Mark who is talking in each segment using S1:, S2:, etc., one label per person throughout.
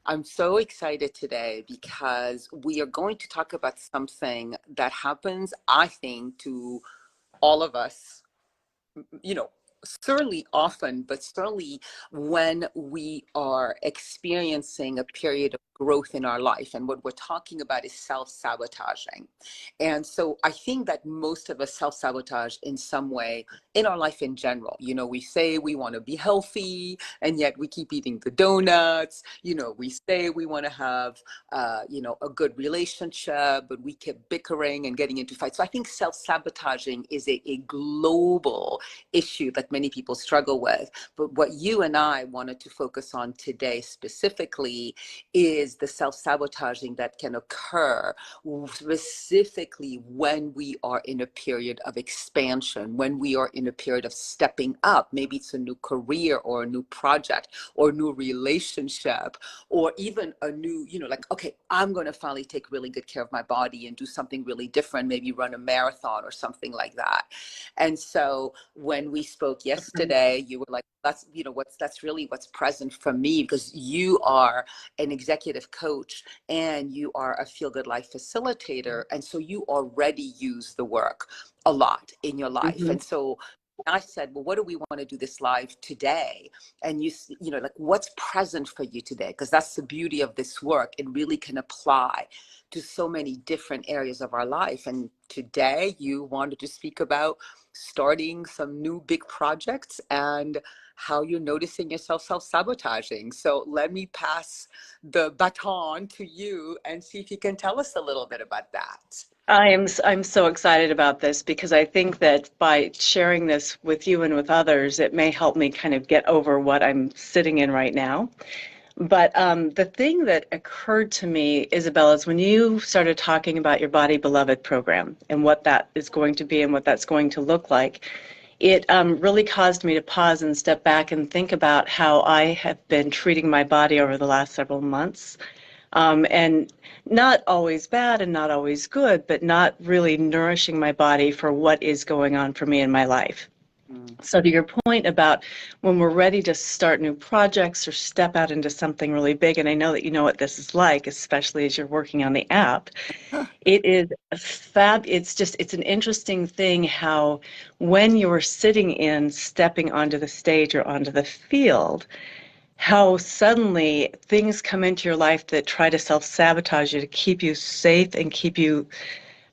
S1: I'm so excited today because we are going to talk about something that happens, I think, to all of us, you know, certainly often, but certainly when we are experiencing a period of growth in our life. And what we're talking about is self-sabotaging. And so I think that most of us self-sabotage in some way in our life in general. We say we want to be healthy, and yet we keep eating the donuts. We say we want to have, a good relationship, but we keep bickering and getting into fights. So I think self-sabotaging is a global issue that many people struggle with. But what you and I wanted to focus on today specifically is the self-sabotaging that can occur specifically when we are in a period of expansion, when we are in a period of stepping up. Maybe it's a new career or a new project or a new relationship, or even a new, like, okay, I'm going to finally take really good care of my body and do something really different, maybe run a marathon or something like that. And so when we spoke yesterday, you were like, that's really what's present for me, because you are an executive coach and you are a feel good life facilitator. And so you already use the work a lot in your life.
S2: Mm-hmm.
S1: And so I said, well, what do we want to do this live today? And like, what's present for you today? Because that's the beauty of this work. It really can apply to so many different areas of our life. And today you wanted to speak about starting some new big projects and how you're noticing yourself self-sabotaging. So let me pass the baton to you and see if you can tell us a little bit about that.
S2: I'm so excited about this because I think that by sharing this with you and with others, it may help me kind of get over what I'm sitting in right now. But the thing that occurred to me, Isabel, is when you started talking about your Body Beloved program and what that is going to be and what that's going to look like, it really caused me to pause and step back and think about how I have been treating my body over the last several months. And not always bad and not always good, but not really nourishing my body for what is going on for me in my life. So to your point about when we're ready to start new projects or step out into something really big, and I know that you know what this is like, especially as you're working on the app, it is it's an interesting thing how when you're sitting in, stepping onto the stage or onto the field, how suddenly things come into your life that try to self-sabotage you to keep you safe and keep you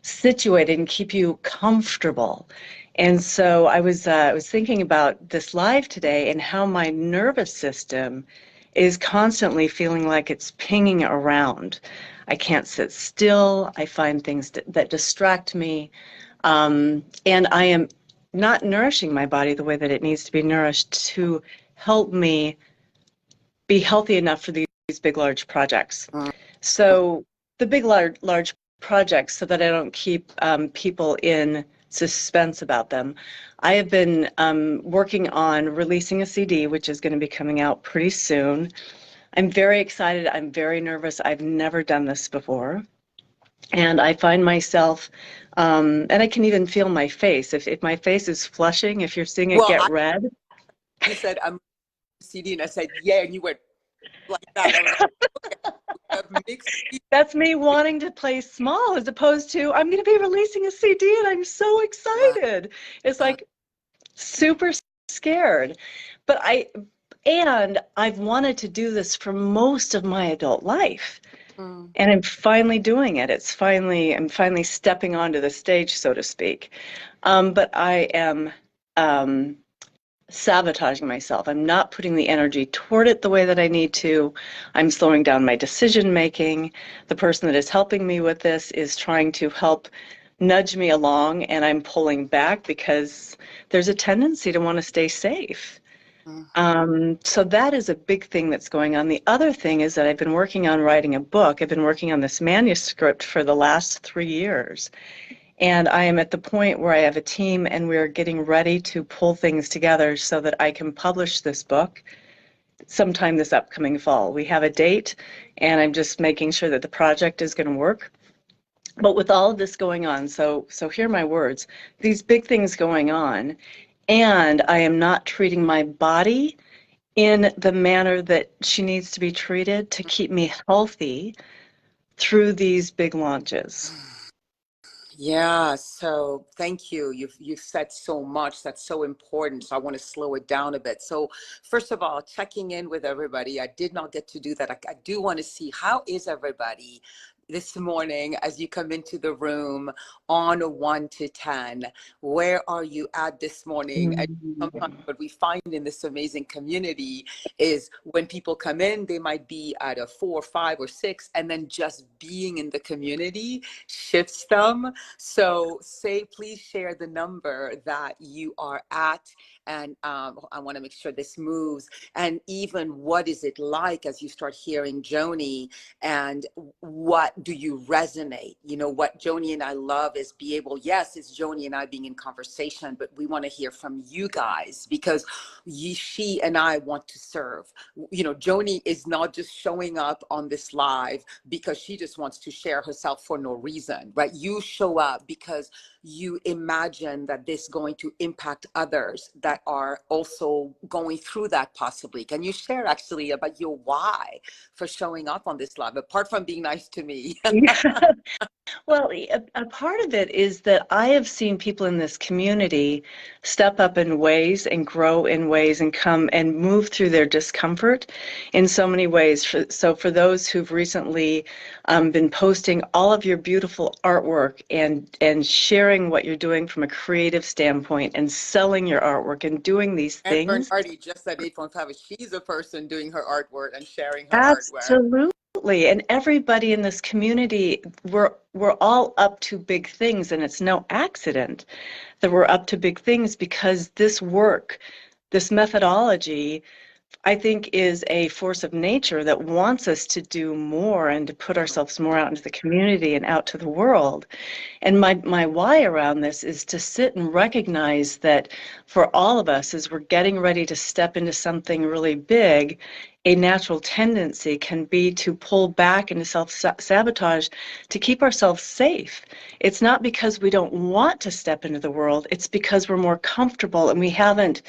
S2: situated and keep you comfortable. And so I was thinking about this live today and how my nervous system is constantly feeling like it's pinging around. I can't sit still. I find things that distract me. And I am not nourishing my body the way that it needs to be nourished to help me be healthy enough for these big, large projects. So the big, large projects, so that I don't keep people in suspense about them, I have been working on releasing a CD, which is going to be coming out pretty soon. I'm very excited. I'm very nervous. I've never done this before. And I find myself, and I can even feel my face. If my face is flushing, if you're seeing it
S1: Well,
S2: get red.
S1: you said I'm CD, and I said, yeah, and you went like that. I was like, okay, we have mixed.
S2: That's me wanting to play small as opposed to I'm going to be releasing a CD and I'm so excited. It's like super scared. But I've wanted to do this for most of my adult life. And I'm finally doing it. I'm finally stepping onto the stage, so to speak. But I am sabotaging myself. I'm not putting the energy toward it the way that I need to. I'm slowing down my decision making. The person that is helping me with this is trying to help nudge me along, and I'm pulling back because there's a tendency to want to stay safe. So that is a big thing that's going on. The other thing is that I've been working on writing a book. I've been working on this manuscript for the last 3 years. And I am at the point where I have a team and we're getting ready to pull things together so that I can publish this book sometime this upcoming fall. We have a date and I'm just making sure that the project is going to work. But with all of this going on, so hear my words, these big things going on, and I am not treating my body in the manner that she needs to be treated to keep me healthy through these big launches.
S1: Yeah, so thank you. You've said so much that's so important. So I want to slow it down a bit. So first of all, checking in with everybody. I did not get to do that. I do want to see how is everybody this morning as you come into the room on a 1 to 10. Where are you at this morning? And sometimes what we find in this amazing community is when people come in, they might be at a 4, 5, or 6, and then just being in the community shifts them. So please share the number that you are at. And I want to make sure this moves. And even what is it like as you start hearing Joni, and what do you resonate? You know, what Joni and I love is be able, yes, it's Joni and I being in conversation, but we want to hear from you guys because she and I want to serve. You know, Joni is not just showing up on this live because she just wants to share herself for no reason, right? You show up because you imagine that this is going to impact others that are also going through that possibly. Can you share actually about your why for showing up on this live, apart from being nice to me?
S2: Well, a part of it is that I have seen people in this community step up in ways and grow in ways and come and move through their discomfort in so many ways. So for those who've recently been posting all of your beautiful artwork and sharing what you're doing from a creative standpoint and selling your artwork and doing these
S1: And
S2: things.
S1: Bernardi just at 8.5, she's a person doing her artwork and sharing her artwork.
S2: Absolutely. And everybody in this community, we're all up to big things, and it's no accident that we're up to big things because this work, this methodology, I think is a force of nature that wants us to do more and to put ourselves more out into the community and out to the world. And my why around this is to sit and recognize that for all of us, as we're getting ready to step into something really big, a natural tendency can be to pull back into self-sabotage to keep ourselves safe. It's not because we don't want to step into the world, it's because we're more comfortable and we haven't,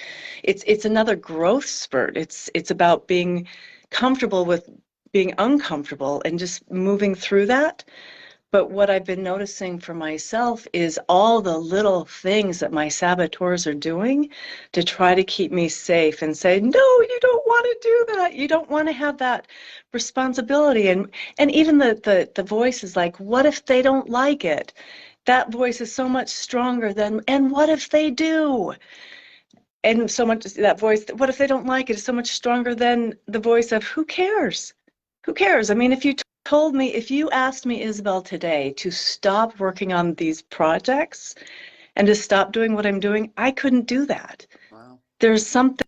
S2: it's another growth spurt. It's about being comfortable with being uncomfortable and just moving through that. But what I've been noticing for myself is all the little things that my saboteurs are doing to try to keep me safe and say, no, you don't want to do that. You don't want to have that responsibility. And even the voice is like, what if they don't like it? That voice is so much stronger than, and what if they do? And so much that voice, what if they don't like it, is so much stronger than the voice of who cares? Who cares? I mean, if you told me, if you asked me, Isabel, today to stop working on these projects and to stop doing what I'm doing, I couldn't do that.
S1: Wow.
S2: There's something,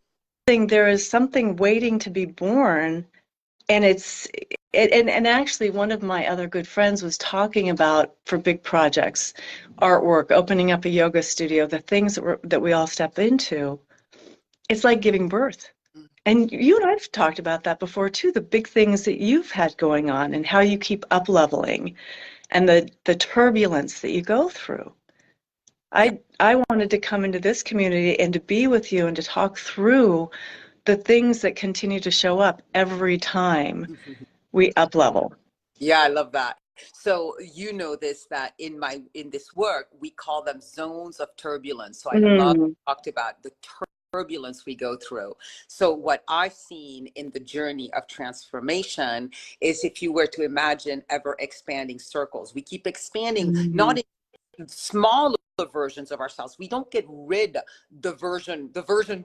S2: there is something waiting to be born. And and actually one of my other good friends was talking about for big projects, artwork, opening up a yoga studio, the things that we all step into. It's like giving birth. And you and I've talked about that before too, the big things that you've had going on and how you keep up leveling and the turbulence that you go through.
S1: Yeah.
S2: I wanted to come into this community and to be with you and to talk through the things that continue to show up every time we up level.
S1: Yeah, I love that. So you know this, that in this work we call them zones of turbulence. So I love
S2: Mm.
S1: talked about the turbulence we go through. So what I've seen in the journey of transformation is, if you were to imagine ever expanding circles, we keep expanding, not
S2: Mm.
S1: in smaller versions of ourselves. We don't get rid the version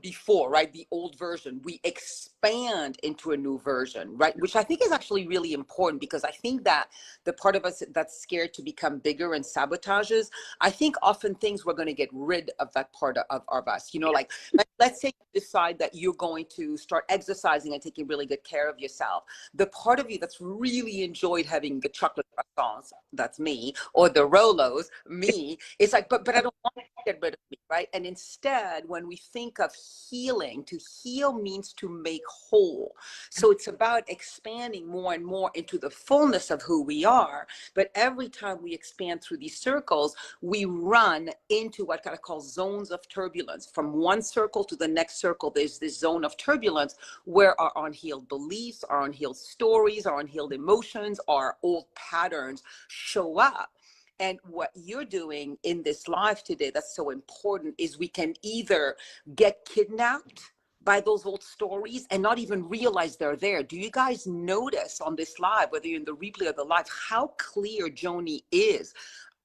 S1: before, right? The old version. We expand into a new version, right? Which I think is actually really important, because I think that the part of us that's scared to become bigger and sabotages, I think often things we're going to get rid of that part of us. You know, like let's say you decide that you're going to start exercising and taking really good care of yourself. The part of you that's really enjoyed having the chocolate croissants, that's me, or the Rolos, me, it's like, but but I don't want to get rid of me, right? And instead, when we think of healing, to heal means to make whole. So it's about expanding more and more into the fullness of who we are. But every time we expand through these circles, we run into what I call zones of turbulence. From one circle to the next circle, there's this zone of turbulence where our unhealed beliefs, our unhealed stories, our unhealed emotions, our old patterns show up. And what you're doing in this live today that's so important is we can either get kidnapped by those old stories and not even realize they're there. Do you guys notice on this live, whether you're in the replay or the live, how clear Joni is?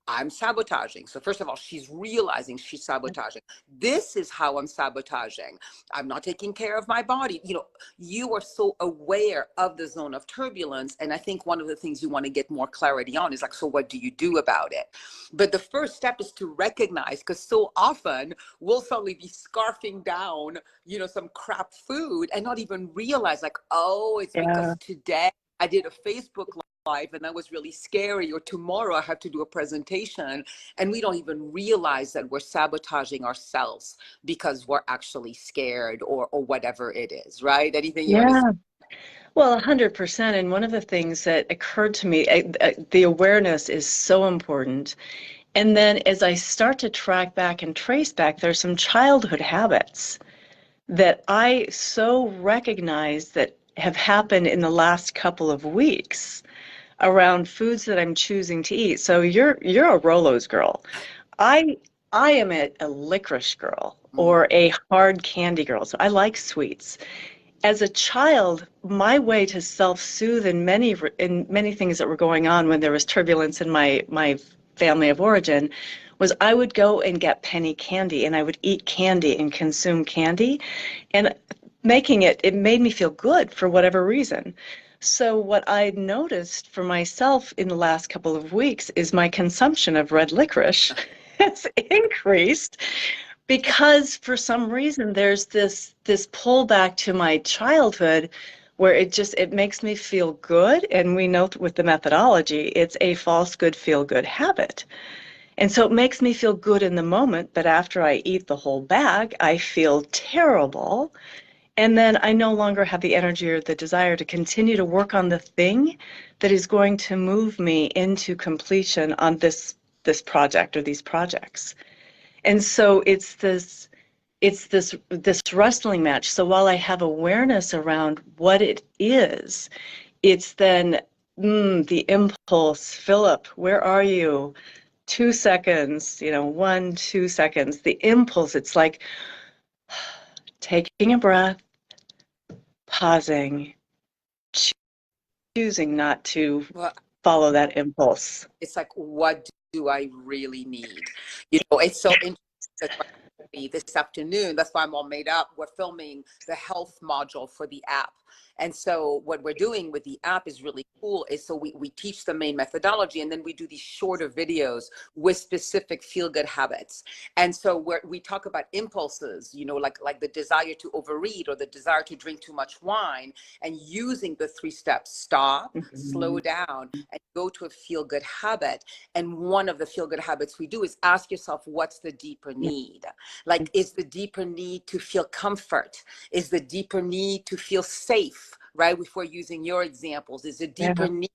S1: I'm sabotaging. So first of all, she's realizing she's sabotaging. This is how I'm sabotaging. I'm not taking care of my body. You know, you are so aware of the zone of turbulence. And I think one of the things you want to get more clarity on is like, so what do you do about it? But the first step is to recognize, because so often we'll suddenly be scarfing down, you know, some crap food and not even realize like, oh, it's because today I did a Facebook live and that was really scary, or tomorrow I have to do a presentation, and we don't even realize that we're sabotaging ourselves because we're actually scared or whatever it is, right? Anything you want to say?
S2: Well, 100%. And one of the things that occurred to me, the awareness is so important. And then as I start to track back and trace back, there's some childhood habits that I so recognize that have happened in the last couple of weeks around foods that I'm choosing to eat. So you're a Rolos girl. I I am a licorice girl or a hard candy girl. So I like sweets. As a child, my way to self-soothe in many things that were going on when there was turbulence in my family of origin was I would go and get penny candy and I would eat candy and consume candy, and it made me feel good for whatever reason. So what I noticed for myself in the last couple of weeks is my consumption of red licorice has increased because for some reason there's this pull back to my childhood where it makes me feel good, and we know with the methodology it's a false good feel good habit. And so it makes me feel good in the moment, but after I eat the whole bag, I feel terrible. And then I no longer have the energy or the desire to continue to work on the thing that is going to move me into completion on this project or these projects. And so it's this wrestling match. So while I have awareness around what it is, it's then the impulse, Philip, where are you? 2 seconds, 1, 2 seconds. The impulse, it's like taking a breath, pausing, choosing not to
S1: Well,
S2: follow that impulse.
S1: it's like, what do I really need? You know, it's so interesting. This afternoon, that's why I'm all made up. We're filming the health module for the app. And so what we're doing with the app is really cool, is so we teach the main methodology, and then we do these shorter videos with specific feel-good habits. And so we talk about impulses, you know, like the desire to overeat or the desire to drink too much wine, and using the 3 steps: stop, slow down, and go to a feel-good habit. And one of the feel-good habits we do is ask yourself, what's the deeper need? Like, is the deeper need to feel comfort? Is the deeper need to feel safe? Right? If we're using your examples, is a deeper need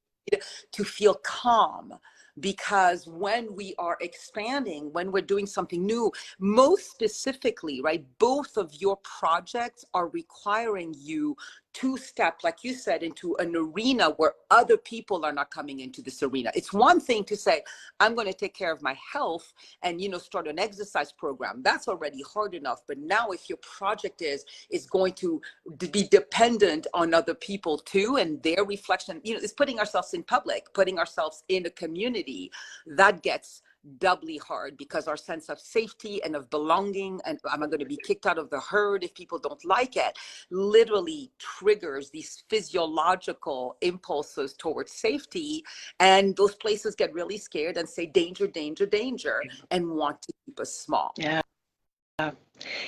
S1: to feel calm. Because when we are expanding, when we're doing something new, most specifically, right, both of your projects are requiring you to step, like you said, into an arena where other people are not coming into this arena. It's one thing to say, I'm going to take care of my health and, you know, start an exercise program. That's already hard enough. But now if your project is going to be dependent on other people too, and their reflection, you know, is putting ourselves in public, putting ourselves in a community, that gets doubly hard, because our sense of safety and of belonging, and am I going to be kicked out of the herd if people don't like it, literally triggers these physiological impulses towards safety. And those places get really scared and say, danger, danger, danger, and want to keep us small.
S2: Yeah.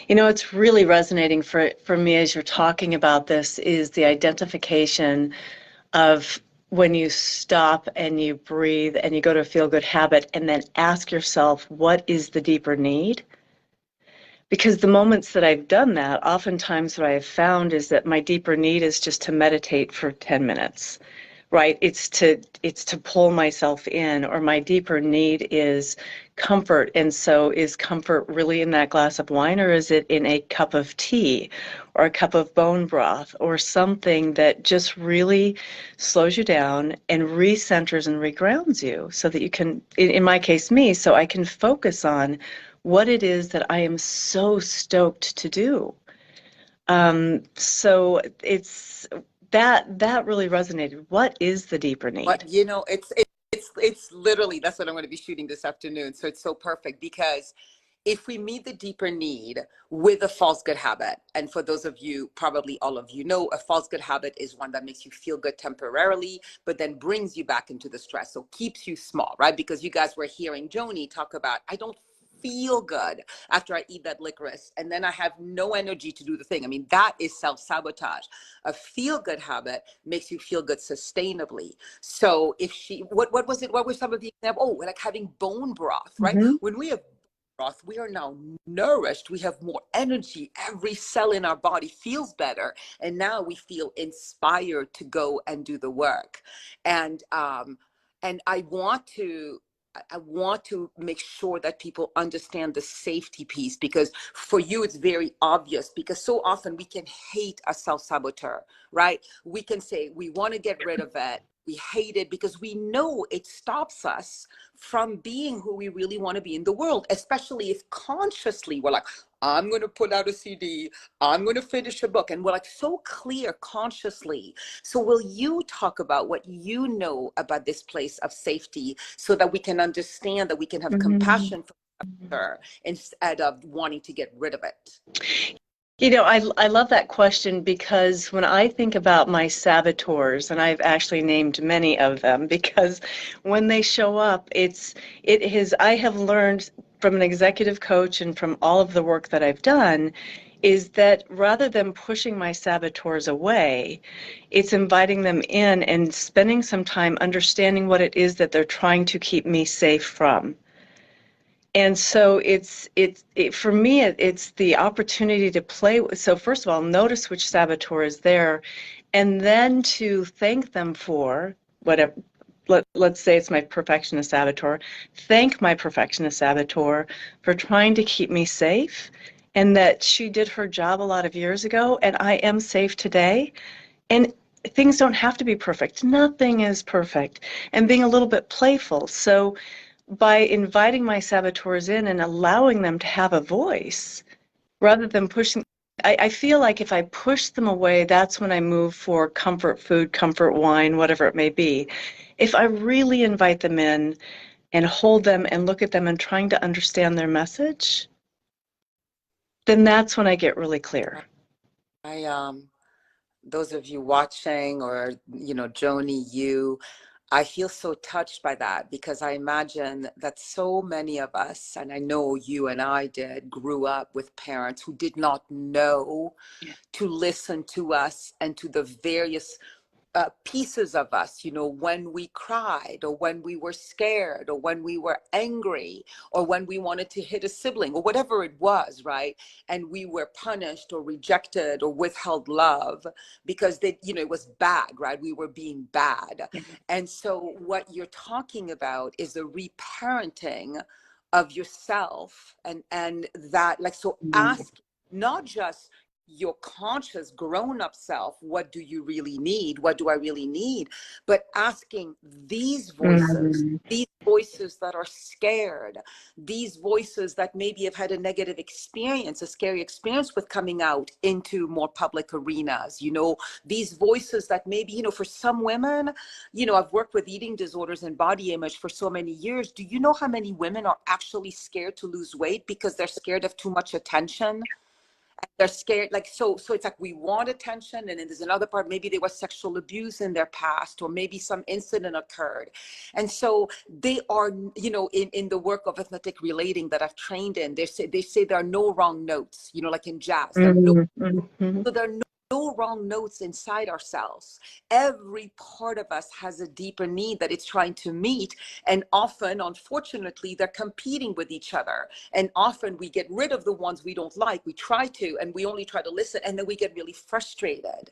S2: You know, it's really resonating for me as you're talking about this is the identification of when you stop and you breathe and you go to a feel-good habit and then ask yourself, what is the deeper need? Because the moments that I've done that, oftentimes what I have found is that my deeper need is just to meditate for 10 minutes, right? It's to pull myself in, or my deeper need is comfort. And so is comfort really in that glass of wine, or is it in a cup of tea or a cup of bone broth or something that just really slows you down and recenters and regrounds you so that you can, in my case, me, so I can focus on what it is that I am so stoked to do. So it's that really resonated. What is the deeper need?
S1: But it's literally, that's what I'm going to be shooting this afternoon. So it's so perfect, because if we meet the deeper need with a false good habit, and for those of you, probably all of you know, a false good habit is one that makes you feel good temporarily, but then brings you back into the stress. So keeps you small, right? Because you guys were hearing Joni talk about, I don't feel good after I eat that licorice, and then I have no energy to do the thing. I mean, that is self-sabotage. A feel-good habit makes you feel good sustainably. So if what was it? What were some of the examples? Oh, like having bone broth, right?
S2: Mm-hmm.
S1: When we have broth, we are now nourished. We have more energy. Every cell in our body feels better. And now we feel inspired to go and do the work. And I want to make sure that people understand the safety piece, because for you it's very obvious, because so often we can hate a self-saboteur, right? We can say we want to get rid of it. We hate it because we know it stops us from being who we really want to be in the world, especially if consciously we're like, I'm going to put out a CD, I'm going to finish a book, and we're like so clear consciously. So will you talk about what you know about this place of safety, so that we can understand, that we can have
S2: Mm-hmm.
S1: compassion for her instead of wanting to get rid of it?
S2: You know, I love that question, because when I think about my saboteurs, and I've actually named many of them, because when they show up, I have learned from an executive coach and from all of the work that I've done, is that rather than pushing my saboteurs away, it's inviting them in and spending some time understanding what it is that they're trying to keep me safe from. And so for me, it's the opportunity to play with. So first of all, notice which saboteur is there, and then to thank them for whatever. Let's say it's my perfectionist saboteur. Thank my perfectionist saboteur for trying to keep me safe, and that she did her job a lot of years ago, and I am safe today. And things don't have to be perfect. Nothing is perfect. And being a little bit playful. So by inviting my saboteurs in and allowing them to have a voice rather than pushing, I feel like if I push them away, that's when I move for comfort food, comfort wine, whatever it may be. If I really invite them in and hold them and look at them and trying to understand their message, then that's when I get really clear.
S1: I Those of you watching, or Joni, I feel so touched by that, because I imagine that so many of us, and I know you and I did, grew up with parents who did not know to listen to us and to the various pieces of us, when we cried, or when we were scared, or when we were angry, or when we wanted to hit a sibling, or whatever it was, right? And we were punished or rejected or withheld love because it was bad, right? We were being bad. And so what you're talking about is the reparenting of yourself, and that, like, so ask not just your conscious grown-up self, what do you really need, what do I really need, but asking
S2: Mm-hmm.
S1: these voices that are scared, these voices that maybe have had a negative experience, a scary experience with coming out into more public arenas, these voices that maybe, for some women, I've worked with eating disorders and body image for so many years. Do you know how many women are actually scared to lose weight because they're scared of too much attention? They're scared, like, so it's like we want attention, and then there's another part, maybe there was sexual abuse in their past, or maybe some incident occurred. And so they are, in the work of ethnic relating that I've trained in, they say there are no wrong notes, like in jazz, there are no
S2: Mm-hmm.
S1: so there are no no wrong notes inside ourselves. Every part of us has a deeper need that it's trying to meet. And often, unfortunately, they're competing with each other. And often we get rid of the ones we don't like. We try to, and we only try to listen, and then we get really frustrated.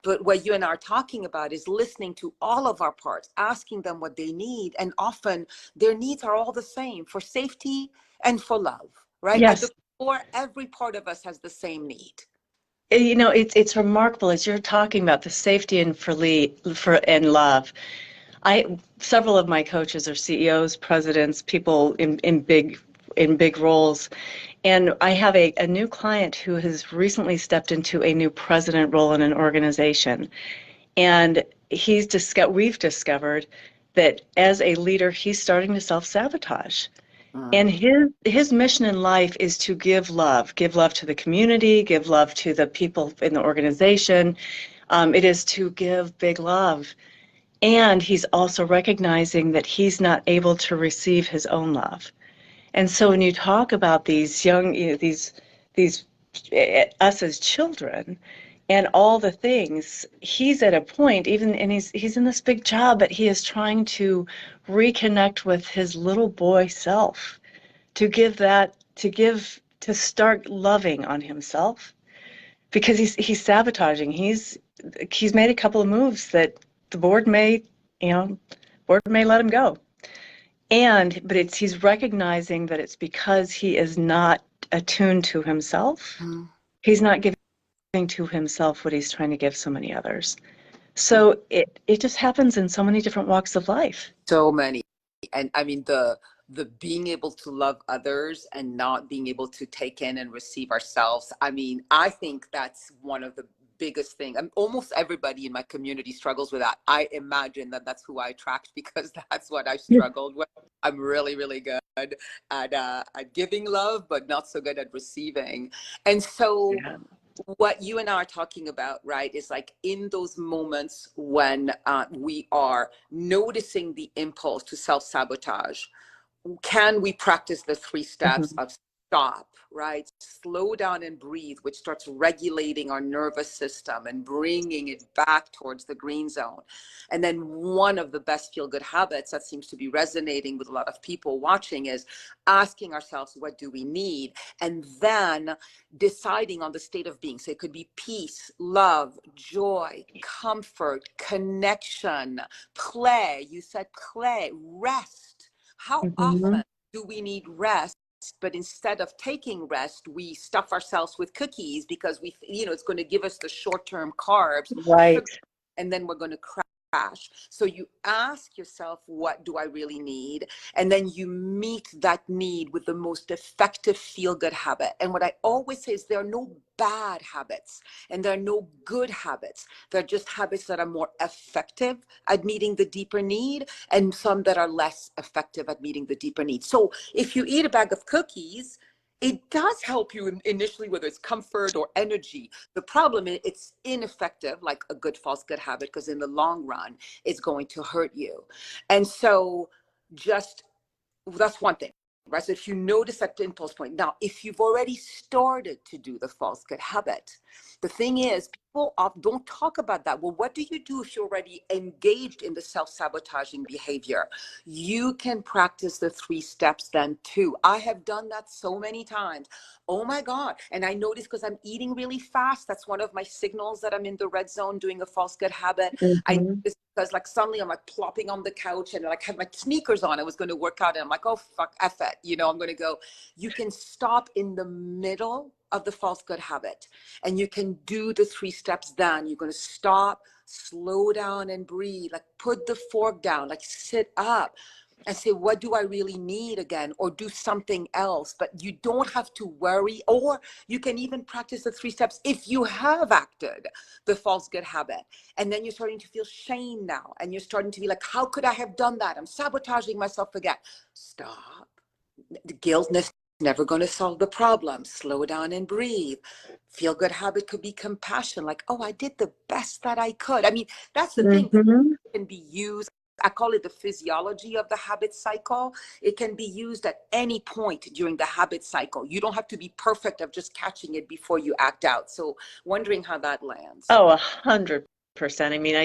S1: But what you and I are talking about is listening to all of our parts, asking them what they need. And often their needs are all the same, for safety and for love, right? At
S2: Yes.
S1: the core, every part of us has the same need.
S2: You know, it's remarkable as you're talking about the safety and for and love. Several of my coaches are CEOs, presidents, people in big roles. And I have a new client who has recently stepped into a new president role in an organization. And we've discovered that as a leader, he's starting to self-sabotage. And his mission in life is to give love to the community, give love to the people in the organization. It is to give big love. And he's also recognizing that he's not able to receive his own love. And so when you talk about these young, these us as children and all the things, he's at a point, even, and he's in this big job, but he is trying to reconnect with his little boy self, to start loving on himself, because he's sabotaging. He's made a couple of moves that the board may, board may let him go. But he's recognizing that it's because he is not attuned to himself. He's not giving to himself what he's trying to give so many others. So it just happens in so many different walks of life.
S1: So many. And I mean, the being able to love others and not being able to take in and receive ourselves. I mean, I think that's one of the biggest thing. Almost everybody in my community struggles with that. I imagine that that's who I attract, because that's what I struggled with. I'm really, really good at giving love, but not so good at receiving. And so what you and I are talking about, right, is like in those moments when we are noticing the impulse to self-sabotage, can we practice the 3 steps of stop, right? Slow down and breathe, which starts regulating our nervous system and bringing it back towards the green zone. And then one of the best feel-good habits that seems to be resonating with a lot of people watching is asking ourselves, what do we need? And then deciding on the state of being. So it could be peace, love, joy, comfort, connection, play. You said play, rest. How often do we need rest? But instead of taking rest, we stuff ourselves with cookies because it's going to give us the short-term carbs,
S2: Right.
S1: and then we're going to crash. So you ask yourself, what do I really need? And then you meet that need with the most effective feel-good habit. And what I always say is there are no bad habits and there are no good habits. They're just habits that are more effective at meeting the deeper need, and some that are less effective at meeting the deeper need. So if you eat a bag of cookies, it does help you initially, whether it's comfort or energy. The problem is it's ineffective, like a good false good habit, because in the long run, it's going to hurt you. And so that's one thing, right? So if you notice that impulse point, now, if you've already started to do the false good habit, the thing is, people don't talk about that. Well, what do you do if you're already engaged in the self-sabotaging behavior? You can practice the 3 steps then too. I have done that so many times. Oh my God. And I notice because I'm eating really fast, that's one of my signals that I'm in the red zone doing a false good habit. I notice because like suddenly I'm like plopping on the couch and like have my sneakers on. I was going to work out and I'm like, oh, fuck, F it. I'm going to go. You can stop in the middle of the false good habit and you can do the 3 steps then. You're going to stop, slow down and breathe, like put the fork down, like sit up and say, what do I really need again? Or do something else. But you don't have to worry. Or you can even practice the 3 steps if you have acted the false good habit. And then you're starting to feel shame now. And you're starting to be like, how could I have done that? I'm sabotaging myself again. Stop. The guiltness never going to solve the problem. Slow down and breathe. Feel good habit could be compassion. Like, oh, I did the best that I could. I mean, that's the thing. It can be used I call it the physiology of the habit cycle. It can be used at any point during the habit cycle. You don't have to be perfect of just catching it before you act out. So wondering how that lands.
S2: Oh, 100%. I mean,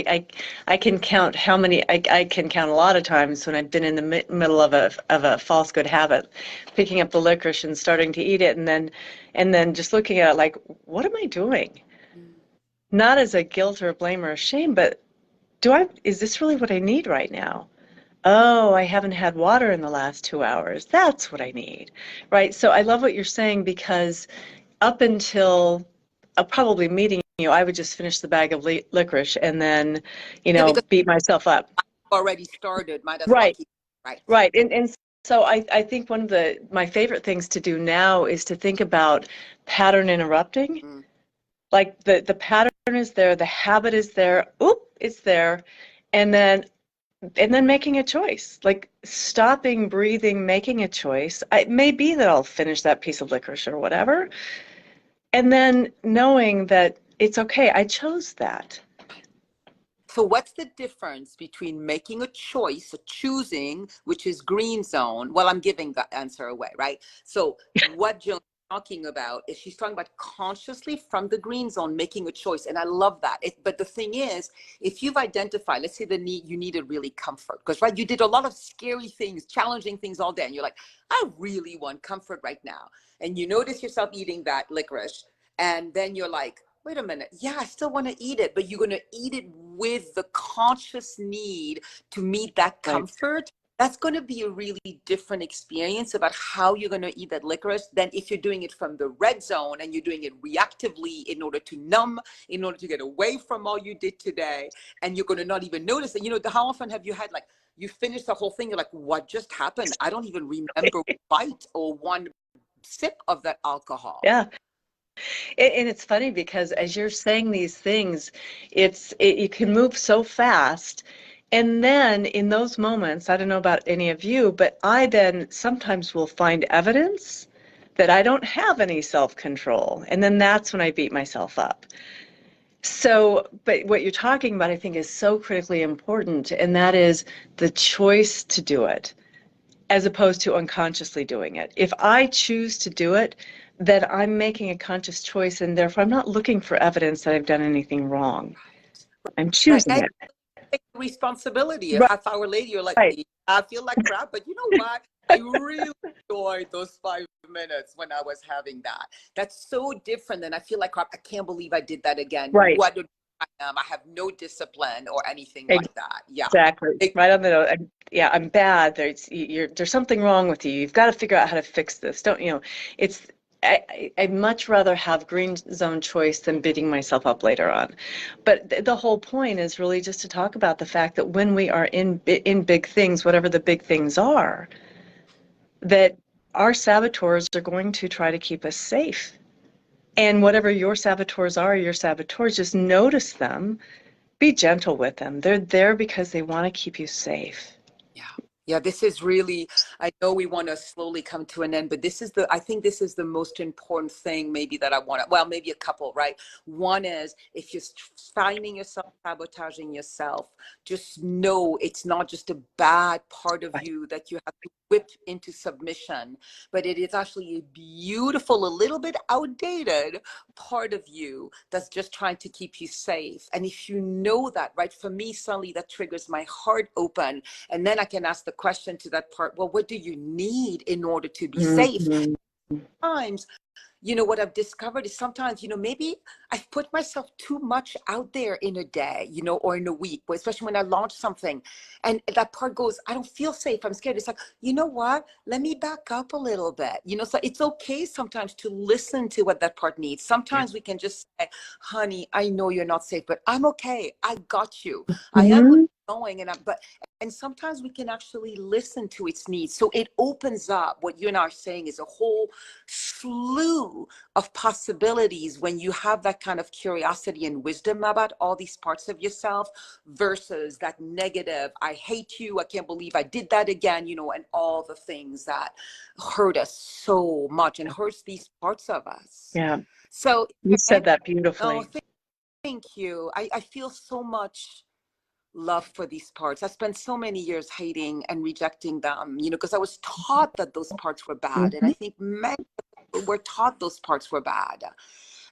S2: I can count how many, I can count a lot of times when I've been in the middle of a false good habit, picking up the licorice and starting to eat it, and then just looking at it like, what am I doing? Not as a guilt or a blame or a shame, but is this really what I need right now? Oh, I haven't had water in the last 2 hours. That's what I need, right? So I love what you're saying, because up until probably meeting you, I would just finish the bag of licorice and then,
S1: Yeah, because
S2: beat myself up.
S1: already started, might as well
S2: Right,
S1: keep right.
S2: right. And so I think one of my favorite things to do now is to think about pattern interrupting.
S1: Mm.
S2: Like the pattern is there, the habit is there, oop, it's there, and then making a choice, like stopping, breathing, making a choice. It may be that I'll finish that piece of licorice or whatever, and then knowing that it's okay, I chose that.
S1: So what's the difference between making a choice, a choosing, which is green zone? Well, I'm giving the answer away, right? So what Joan's talking about is she's talking about consciously from the green zone making a choice, and I love that. But the thing is, if you've identified, let's say you needed really comfort, because right, you did a lot of scary things, challenging things all day, and you're like, I really want comfort right now, and you notice yourself eating that licorice, and then you're like, wait a minute, yeah, I still want to eat it, but you're going to eat it with the conscious need to meet that
S2: Right.
S1: comfort. That's going to be a really different experience about how you're going to eat that licorice than if you're doing it from the red zone and you're doing it reactively in order to numb, in order to get away from all you did today. And you're going to not even notice it. You know, how often have you had, like, you finish the whole thing, you're like, what just happened? I don't even remember a bite or one sip of that alcohol.
S2: Yeah. And it's funny because as you're saying these things, you can move so fast. And then in those moments, I don't know about any of you, but I then sometimes will find evidence that I don't have any self-control. And then that's when I beat myself up. So, but what you're talking about, I think, is so critically important, and that is the choice to do it, as opposed to unconsciously doing it. If I choose to do it, then I'm making a conscious choice, and therefore I'm not looking for evidence that I've done anything wrong. I'm
S1: Right.
S2: choosing
S1: And
S2: it.
S1: take responsibility. A
S2: Right.
S1: half hour later, you're like,
S2: Right.
S1: yeah, I feel like crap, but you know what? I really enjoyed those 5 minutes when I was having that. That's so different than I feel like crap. I can't believe I did that again.
S2: Right.
S1: What I am. I have no discipline or anything like that. Yeah.
S2: Exactly. Right on the note. Yeah, I'm bad. There's something wrong with you. You've got to figure out how to fix this. Don't you know? It's I'd much rather have green zone choice than beating myself up later on. But the whole point is really just to talk about the fact that when we are in big things, whatever the big things are, that our saboteurs are going to try to keep us safe. And whatever your saboteurs are, just notice them, be gentle with them. They're there because they want to keep you safe.
S1: Yeah. Yeah, this is really, I know we want to slowly come to an end, but I think this is the most important thing maybe that I want to, well, maybe a couple, right? One is if you're finding yourself sabotaging yourself, just know it's not just a bad part of you that you have to whip into submission, but it is actually a beautiful, a little bit outdated part of you that's just trying to keep you safe. And if you know that, right, for me, suddenly that triggers my heart open. And then I can ask the question to that part, well, what do you need in order to be safe?
S2: Mm-hmm.
S1: Times, you know, what I've discovered is sometimes, you know, maybe I've put myself too much out there in a day, you know, or in a week, especially when I launch something. And that part goes, I don't feel safe. I'm scared. It's like, you know what? Let me back up a little bit. You know, so it's okay sometimes to listen to what that part needs. Sometimes we can just say, honey, I know you're not safe, but I'm okay. I got you. I am
S2: Mm-hmm.
S1: going. And sometimes we can actually listen to its needs. So it opens up, what you and I are saying is a whole slew of possibilities when you have that kind of curiosity and wisdom about all these parts of yourself versus that negative, I hate you, I can't believe I did that again, you know, and all the things that hurt us so much and hurts these parts of us.
S2: Yeah,
S1: So,
S2: you said that
S1: oh,
S2: beautifully.
S1: thank you. I feel so much love for these parts. I spent so many years hating and rejecting them, you know, because I was taught that those parts were bad. And I
S2: Mhm.
S1: think many people were taught those parts were bad.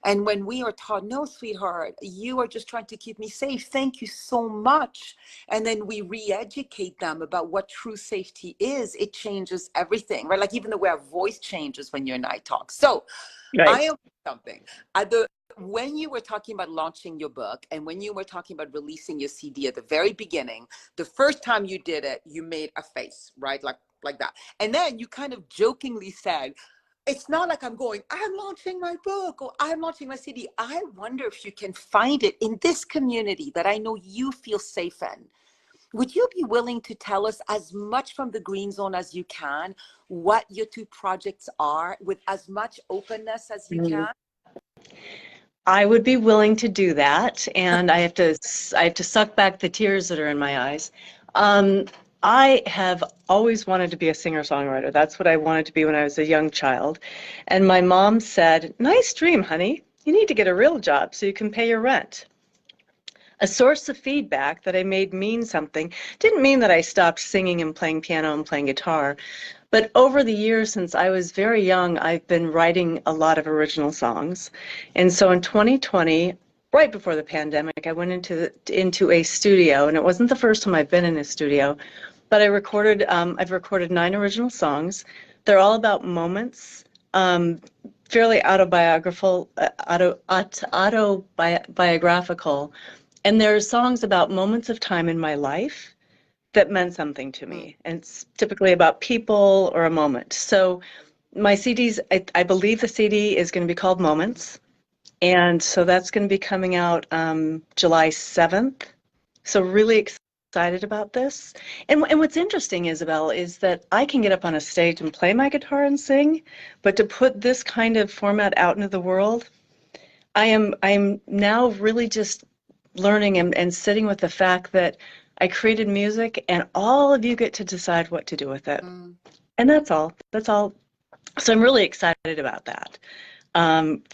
S1: And when we are taught, no, sweetheart, you are just trying to keep me safe. Thank you so much. And then we re-educate them about what true safety is. It changes everything, right? Like even the way our voice changes when you and I talk. So I
S2: Right.
S1: am something. When you were talking about launching your book and when you were talking about releasing your CD at the very beginning, the first time you did it, you made a face, right? Like that. And then you kind of jokingly said, it's not like I'm going, I'm launching my book or I'm launching my CD. I wonder if you can find it in this community that I know you feel safe in. Would you be willing to tell us as much from the green zone as you can, what your two projects are with as much openness as you
S2: Mhm.
S1: can?
S2: I would be willing to do that, and I have to suck back the tears that are in my eyes. Um, I have always wanted to be a singer-songwriter. That's what I wanted to be when I was a young child. And my mom said, "Nice dream, honey. You need to get a real job so you can pay your rent." A source of feedback that I made mean something didn't mean that I stopped singing and playing piano and playing guitar. But over the years, since I was very young, I've been writing a lot of original songs. And so in 2020, right before the pandemic, I went into a studio, and it wasn't the first time I've been in a studio, but I've recorded 9 original songs. They're all about moments, fairly autobiographical, and they're songs about moments of time in my life that meant something to
S1: Mm,
S2: me. And it's typically about people or a moment. So my CDs, I believe the CD is going to be called Moments. And so that's going to be coming out July 7th. So really excited about this. And what's interesting, Isabel, is that I can get up on a stage and play my guitar and sing, but to put this kind of format out into the world, I'm now really just learning and sitting with the fact that I created music and all of you get to decide what to do with it.
S1: mm,
S2: And that's all. That's all. So I'm really excited about that.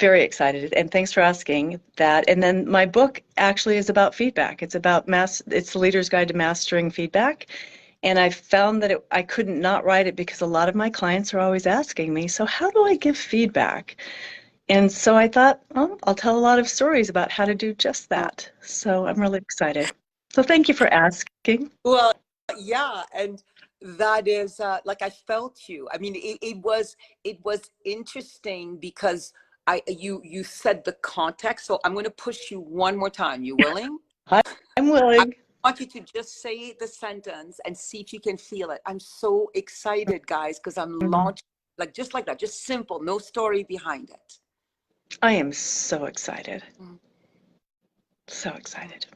S2: Very excited. And thanks for asking that. And then my book actually is about feedback. It's the Leader's Guide to Mastering Feedback. And I found that I couldn't not write it because a lot of my clients are always asking me, so how do I give feedback? And so I thought, well, I'll tell a lot of stories about how to do just
S1: mm,
S2: that. So
S1: mm.
S2: I'm really excited. So thank you for asking.
S1: Well, yeah, and that is like I felt you. I mean, it was interesting because you said the context. So I'm going to push you one more time. You willing?
S2: Hi, I'm
S1: I
S2: willing.
S1: want you to just say the sentence and see if you can feel it. I'm so excited, guys, because I'm
S2: Mhm.
S1: launching like just like that, just simple, no story behind it.
S2: I am so excited.
S1: Mm,
S2: So
S1: mm.
S2: excited.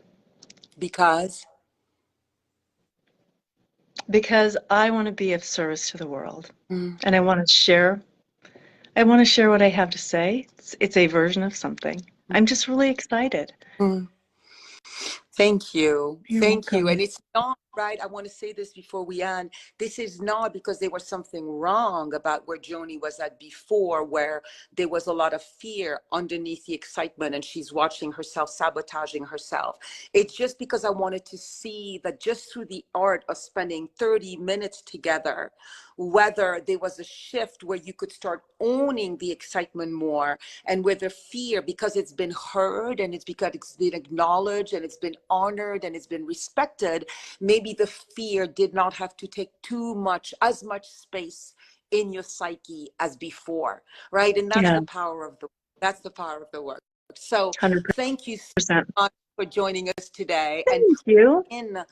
S1: Because
S2: Because I want to be of service to the world
S1: mm,
S2: and I want to share what I have to say. It's a version of something.
S1: mm,
S2: I'm just really excited.
S1: mm. Thank you.
S2: You're
S1: Thank you. And
S2: welcome.
S1: it's not right. I want to say this before we end. This is not because there was something wrong about where Joni was at before, where there was a lot of fear underneath the excitement and she's watching herself sabotaging herself. It's just because I wanted to see that just through the art of spending 30 minutes together, whether there was a shift where you could start owning the excitement more and where the fear, because it's been heard and it's because it's been acknowledged and it's been honored and it's been respected, maybe the fear did not have to take as much space in your psyche as before, right? And
S2: Yeah,
S1: that's the power of the work. So
S2: 100%.
S1: thank you so much for joining us today and
S2: Thank you.
S1: in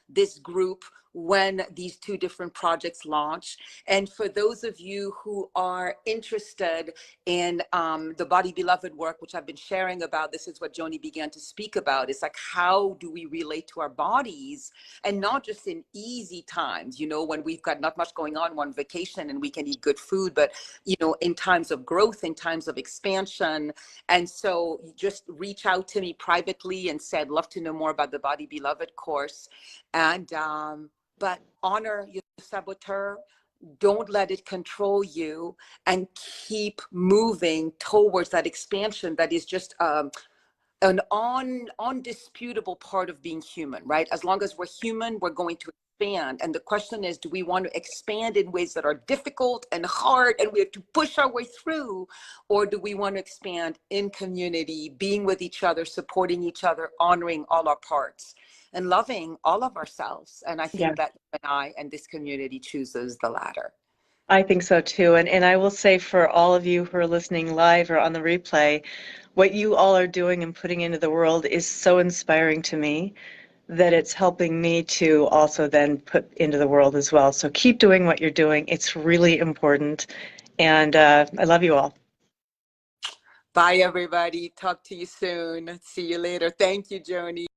S1: this group when these two different projects launch. And for those of you who are interested in the Body Beloved work, which I've been sharing about, this is what Joni began to speak about. It's like, how do we relate to our bodies? And not just in easy times, you know, when we've got not much going on vacation and we can eat good food, but, you know, in times of growth, in times of expansion. And so just reach out to me privately and say, I'd love to know more about the Body Beloved course. And but honor your saboteur, don't let it control you, and keep moving towards that expansion that is just an undisputable part of being human, right? As long as we're human, we're going to expand. And the question is, do we want to expand in ways that are difficult and hard and we have to push our way through? Or do we want to expand in community, being with each other, supporting each other, honoring all our parts, and loving all of ourselves? And I
S2: Yeah.
S1: think that you and I and this community chooses the latter.
S2: I think so too. And I will say for all of you who are listening live or on the replay, what you all are doing and putting into the world is so inspiring to me that it's helping me to also then put into the world as well. So keep doing what you're doing. It's really important. And I love you all.
S1: Bye, everybody. Talk to you soon. See you later. Thank you, Joni.